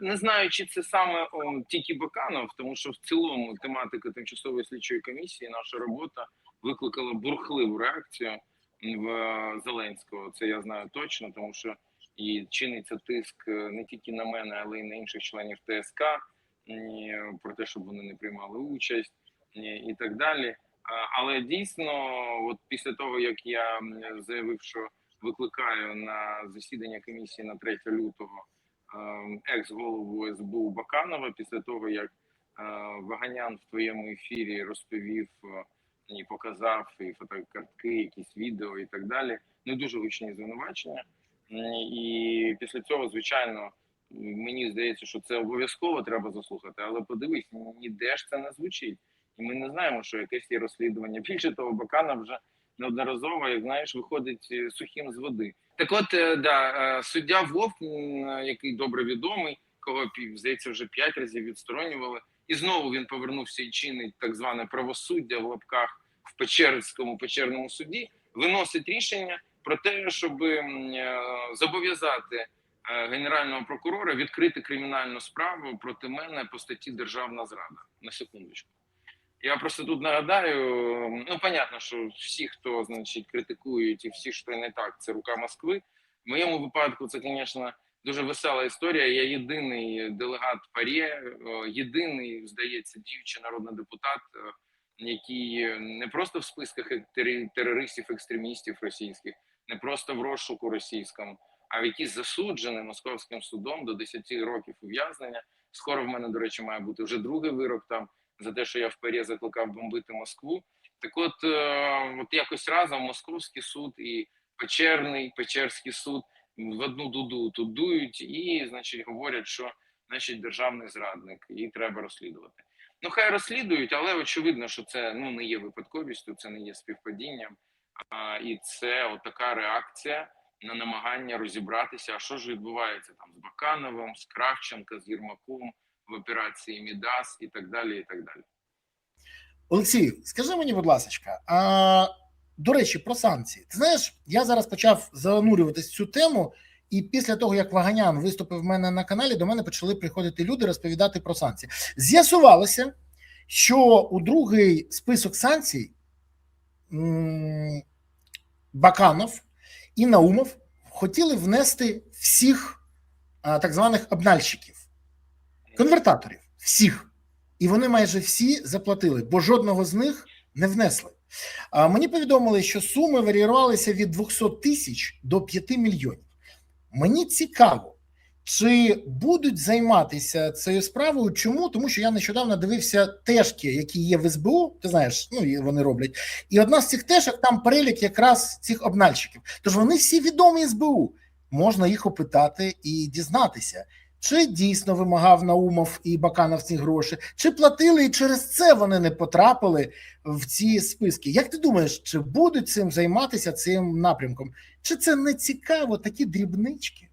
Не знаю, чи це саме тільки Баканов, тому що в цілому тематика тимчасової слідчої комісії, наша робота викликала бурхливу реакцію в Зеленського. Це я знаю точно, тому що і чиниться тиск не тільки на мене, але й на інших членів ТСК про те, щоб вони не приймали участь і так далі. Але дійсно, от після того як я заявив, що викликаю на засідання комісії на 3 лютого екс-голову СБУ Баканова, після того як Ваганян в твоєму ефірі розповів і показав і фотокартки, якісь відео і так далі, не дуже гучні звинувачення. І після цього, звичайно, мені здається, що це обов'язково треба заслухати, але подивись, ніде ж це не звучить. І ми не знаємо, що якесь є розслідування. Більше того, Баканов вже неодноразово, як знаєш, виходить сухим з води. Так от, да, суддя Вовк, який добре відомий, кого, здається, вже 5 разів відсторонювали, і знову він повернувся і чинить так зване правосуддя в лапках в печерному суді, виносить рішення про те, щоб зобов'язати генерального прокурора відкрити кримінальну справу проти мене по статті «Державна зрада». На секундочку. Я просто тут нагадаю, ну, понятно, що всі, хто, значить, критикують і всі, що не так, це рука Москви. В моєму випадку це, звісно, дуже весела історія. Я єдиний делегат ПАРЄ, єдиний, здається, діючий народний депутат, який не просто в списках терористів, екстремістів російських, не просто в розшуку російському, а в який засуджений московським судом до 10 років ув'язнення. Скоро в мене, до речі, має бути вже другий вирок там, за те, що я в ПАРЄ закликав бомбити Москву. Так от якось разом Московський суд і Печерський суд в одну дуду тут дують і, значить, говорять, що, значить, державний зрадник, і треба розслідувати. Ну, хай розслідують, але очевидно, що це не є випадковістю, це не є співпадінням. І це отака реакція на намагання розібратися, а що ж відбувається там з Бакановим, з Кравченко, з Єрмаком, в операції Мідас і так далі, і так далі. Олексію, скажи мені, будь ласка, до речі, про санкції. Ти знаєш, я зараз почав занурюватись в цю тему, і після того, як Ваганян виступив в мене на каналі, до мене почали приходити люди розповідати про санкції. З'ясувалося, що у другий список санкцій Баканов і Наумов хотіли внести всіх так званих обнальщиків, конвертаторів, всіх. І вони майже всі заплатили, бо жодного з них не внесли. Мені повідомили, що суми варіювалися від 200 тисяч до 5 мільйонів. Мені цікаво, чи будуть займатися цією справою. Чому? Тому що я нещодавно дивився тежки, які є в СБУ, ти знаєш, вони роблять. І одна з цих тежок, там перелік якраз цих обнальщиків. Тож вони всі відомі СБУ. Можна їх опитати і дізнатися, чи дійсно вимагав Наумов і Баканов ці гроші, чи платили, і через це вони не потрапили в ці списки. Як ти думаєш, чи будуть цим займатися, цим напрямком? Чи це не цікаво, такі дрібнички?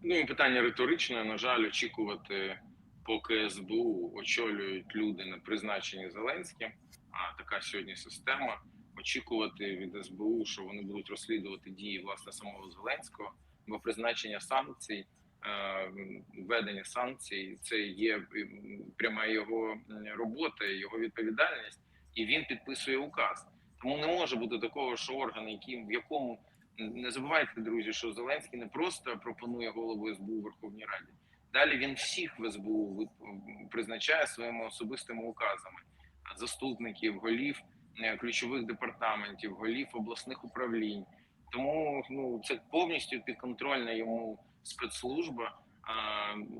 Ну, питання риторичне. На жаль, очікувати, поки СБУ очолюють люди, не призначені Зеленським, а така сьогодні система, очікувати від СБУ, що вони будуть розслідувати дії, власне, самого Зеленського, бо призначення санкцій, введення санкцій – це є пряма його робота, його відповідальність, і він підписує указ. Тому не може бути такого, що орган, в якому, не забувайте, друзі, що Зеленський не просто пропонує голову СБУ в Верховній Раді. Далі він всіх в СБУ призначає своїми особистими указами. Заступників, голів ключових департаментів, голів обласних управлінь. Тому це повністю підконтрольна йому спецслужба.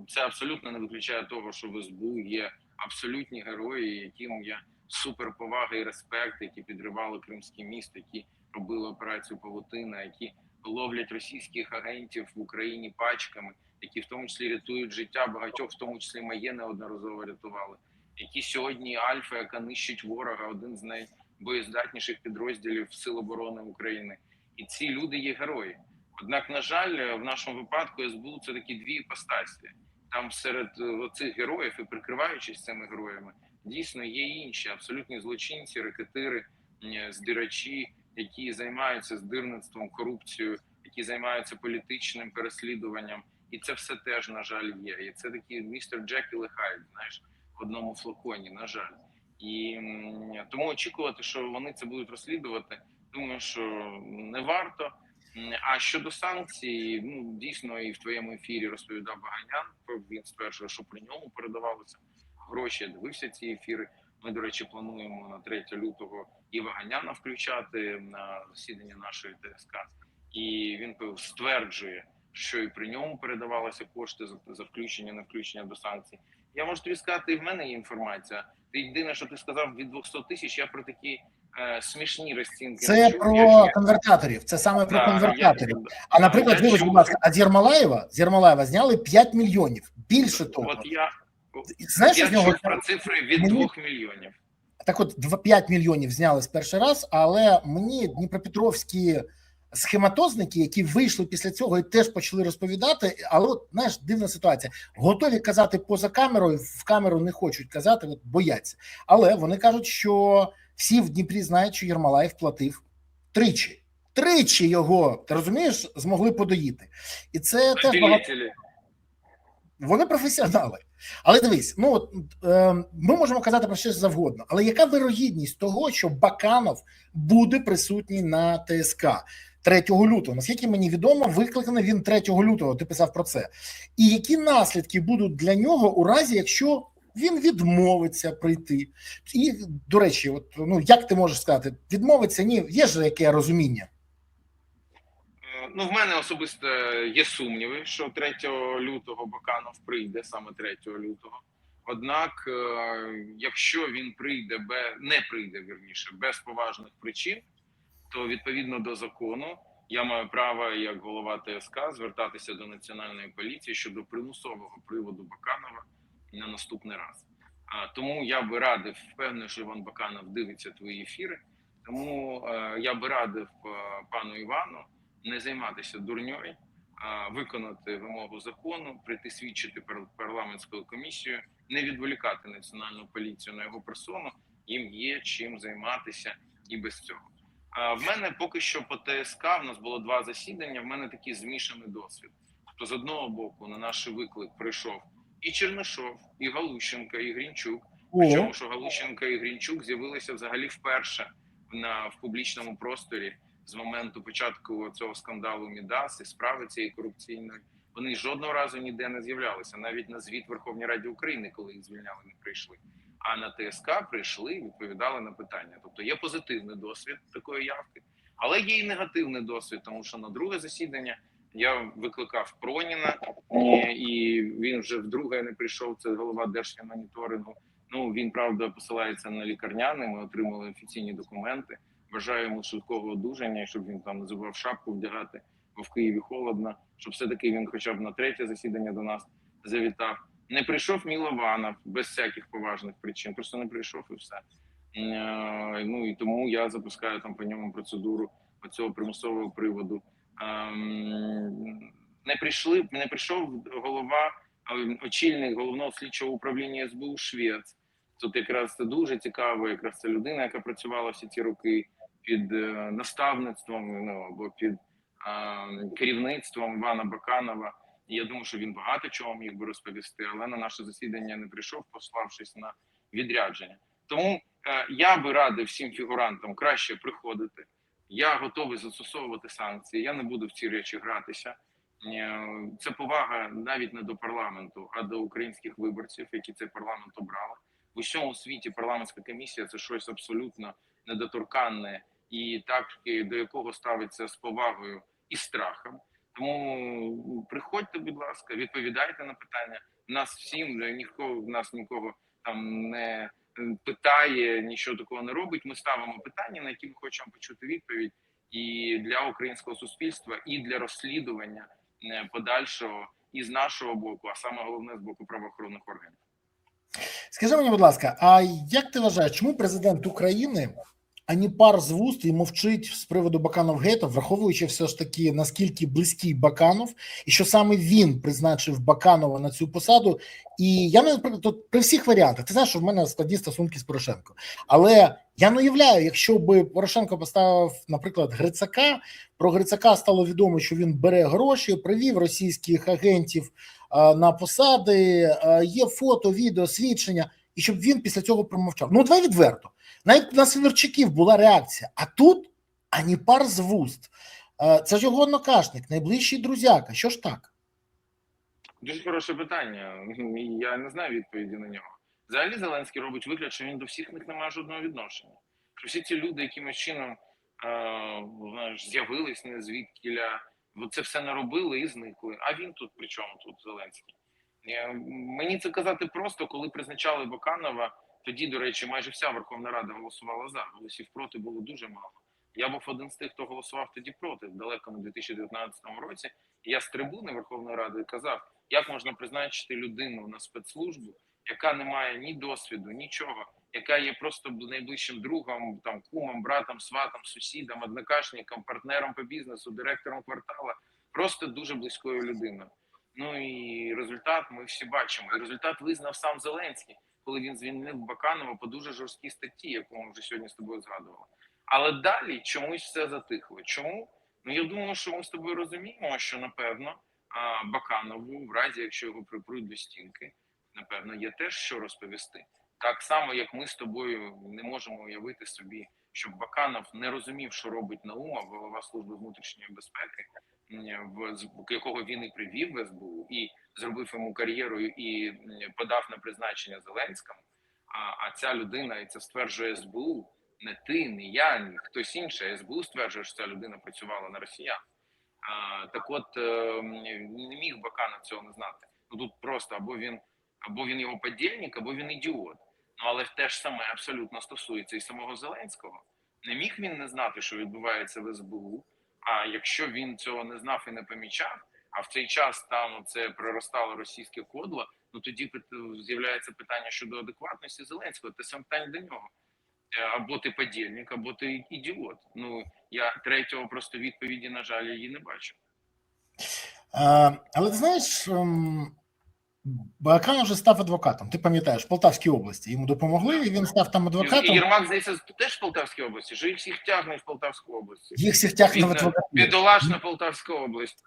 Це абсолютно не виключає того, що в СБУ є абсолютні герої, яким є суперповага і респект, які підривали Кримський міст, які робили операцію «Павутина», які ловлять російських агентів в Україні пачками, які в тому числі рятують життя багатьох, в тому числі моє неодноразово рятували, які сьогодні Альфа, яка нищить ворога, один з найбоєздатніших підрозділів Сил оборони України. І ці люди є герої. Однак, на жаль, в нашому випадку СБУ – це такі дві іпостасі. Там серед цих героїв і прикриваючись цими героями, дійсно є інші абсолютні злочинці, рекетири, здирачі, які займаються здирництвом, корупцією, які займаються політичним переслідуванням, І це все теж, на жаль, є. І це такий містер Джекіл і Хайд, знаєш, в одному флаконі, на жаль. І тому очікувати, що вони це будуть розслідувати, думаю, що не варто. А щодо санкцій, ну дійсно, і в твоєму ефірі розповідав Баганян. Він стверджує, що при ньому передавалися гроші. Я дивився ці ефіри. Ми, до речі, плануємо на 3 лютого і Ваганяна включати на засідання нашої ТСК. І він стверджує, що і при ньому передавалися кошти за включення, не включення до санкцій. Я можу тобі сказати, і в мене є інформація. Ти єдине, що ти сказав від 200 тисяч, я про такі смішні розцінки Це не чув. про конвертаторів, це саме про конвертаторів. А, наприклад, вибач, будь ласка, а з Єрмолаєва зняли 5 мільйонів. Більше того. От я Знаєш, з нього чув про цифри від 2 мільйонів. Так от 5 мільйонів зняли з перший раз, але мені дніпропетровські схематозники, які вийшли після цього і теж почали розповідати, але от, знаєш, дивна ситуація. Готові казати поза камерою, в камеру не хочуть казати, от бояться. Але вони кажуть, що всі в Дніпрі знають, що Єрмолаєв платив тричі. Тричі його, ти розумієш, змогли подоїти. І це теж багато... Вони професіонали. Але дивись, ну от ми можемо казати про щось завгодно, але яка вирогідність того, що Баканов буде присутній на ТСК 3 лютого? Наскільки мені відомо, викликаний він 3 лютого, ти писав про це. І які наслідки будуть для нього у разі, якщо він відмовиться прийти? І, до речі, от, ну як ти можеш сказати, відмовиться? Ні, є ж яке розуміння? Ну, в мене особисто є сумніви, що 3 лютого Баканов прийде, саме 3 лютого. Однак, якщо він прийде, не прийде, вірніше, без поважних причин, то відповідно до закону я маю право, як голова ТСК, звертатися до Національної поліції щодо примусового приводу Баканова на наступний раз. Тому я би радив, впевнений, що Іван Баканов дивиться твої ефіри, тому я би радив пану Івану не займатися дурньою, а виконати вимогу закону, прийти свідчити перед парламентською комісією, не відволікати Національну поліцію на його персону, їм є чим займатися і без цього. В мене поки що по ТСК, в нас було 2 засідання, в мене такий змішаний досвід. Тобто з одного боку на наш виклик прийшов і Чернишов, і Галущенко, і Грінчук. Причому, що Галущенко і Грінчук з'явилися взагалі вперше в публічному просторі з моменту початку цього скандалу Мідас і справи цієї корупційної. Вони жодного разу ніде не з'являлися, навіть на звіт Верховній Раді України, коли їх звільняли, не прийшли. А на ТСК прийшли і відповідали на питання. Тобто є позитивний досвід такої явки, але є і негативний досвід, тому що на друге засідання я викликав Проніна, і він вже вдруге не прийшов, це голова Держфінмоніторингу. Ну, він, правда, посилається на лікарняний, ми отримали офіційні документи. Бажаю йому швидкого одужання, щоб він там не забував шапку вдягати, бо в Києві холодно, щоб все-таки він хоча б на 3 засідання до нас завітав. Не прийшов Мілованов без всяких поважних причин, просто не прийшов і все. Ну і тому я запускаю там по ньому процедуру цього примусового приводу. Не прийшов очільник головного слідчого управління СБУ Швець. Тут якраз це дуже цікаво, якраз це людина, яка працювала всі ці роки під наставництвом, ну, або під керівництвом Івана Баканова. І я думаю, що він багато чого міг би розповісти, але на наше засідання не прийшов, пославшись на відрядження. Тому я би радив всім фігурантам краще приходити. Я готовий застосовувати санкції, я не буду в ці речі гратися. Це повага навіть не до парламенту, а до українських виборців, які цей парламент обрали. В усьому світі парламентська комісія – це щось абсолютно недоторканне і так, до якого ставиться з повагою і страхом. Тому приходьте, будь ласка, відповідайте на питання. Нас всім, нас нікого там не питає, нічого такого не робить. Ми ставимо питання, на які ми хочемо почути відповідь і для українського суспільства, і для розслідування подальшого і з нашого боку, а саме головне з боку правоохоронних органів. Скажи мені, будь ласка, а як ти вважаєш, чому президент України ані пар з вуст і мовчить з приводу Баканов-гейта, враховуючи все ж таки, наскільки близький Баканов, і що саме він призначив Баканова на цю посаду. І я не тут при всіх варіантах. Ти знаєш, що в мене складні стосунки з Порошенко. Але я не уявляю, якщо би Порошенко поставив, наприклад, Грицака, про Грицака стало відомо, що він бере гроші, привів російських агентів на посади, є фото, відео, свідчення, і щоб він після цього промовчав. Ну, давай відверто. Навіть на Сидорчуків була реакція, а тут ані пар з вуст. Це ж його однокашник, найближчий друзяка. Що ж так? Дуже хороше питання. Я не знаю відповіді на нього. Взагалі Зеленський робить вигляд, що він до всіх них не має жодного відношення. Що всі ці люди якимось чином з'явились не звідкіля, це все наробили і зникли. А він тут при чому тут Зеленський? Мені це казати просто, коли призначали Баканова, тоді, до речі, майже вся Верховна Рада голосувала за, голосів проти було дуже мало. Я був один з тих, хто голосував тоді проти, в далекому 2019 році. І я з трибуни Верховної Ради казав, як можна призначити людину на спецслужбу, яка не має ні досвіду, нічого, яка є просто найближчим другом, там, кумом, братом, сватом, сусідом, однокашником, партнером по бізнесу, директором квартала, просто дуже близькою людиною. Ну і результат ми всі бачимо. І результат визнав сам Зеленський, коли він звільнив Баканова по дуже жорсткій статті, яку ми вже сьогодні з тобою згадували. Але далі чомусь все затихло. Чому? Ну, я думаю, що ми з тобою розуміємо, що, напевно, Баканову, в разі, якщо його припруть до стінки, напевно, є теж що розповісти. Так само, як ми з тобою не можемо уявити собі, щоб Баканов не розумів, що робить Наумов, голова Служби внутрішньої безпеки, якого він і привів в СБУ, і зробив йому кар'єру, і подав на призначення Зеленському, а ця людина, і це стверджує СБУ, не ти, не я, ні хтось інший, СБУ стверджує, що ця людина працювала на росіян. Так от, не міг Баканов цього не знати. Ну тут просто або він його подільник, або він ідіот. Ну але те ж саме абсолютно стосується і самого Зеленського. Не міг він не знати, що відбувається в СБУ, а якщо він цього не знав і не помічав, а в цей час там це проростало російське кодло, ну тоді з'являється питання щодо адекватності Зеленського, те саме питання до нього. Або ти подільник, або ти ідіот. Ну, я третього просто відповіді, на жаль, її не бачу. Але ти знаєш, Баканов вже став адвокатом. Ти пам'ятаєш, в Полтавській області. Йому допомогли, і він став там адвокатом. І Єрмак, здається, теж в Полтавській області, що їх всіх тягнуть в Полтавську область. Їх всіх тягнуть в адвокатуру. Бідолашна Полтавська область.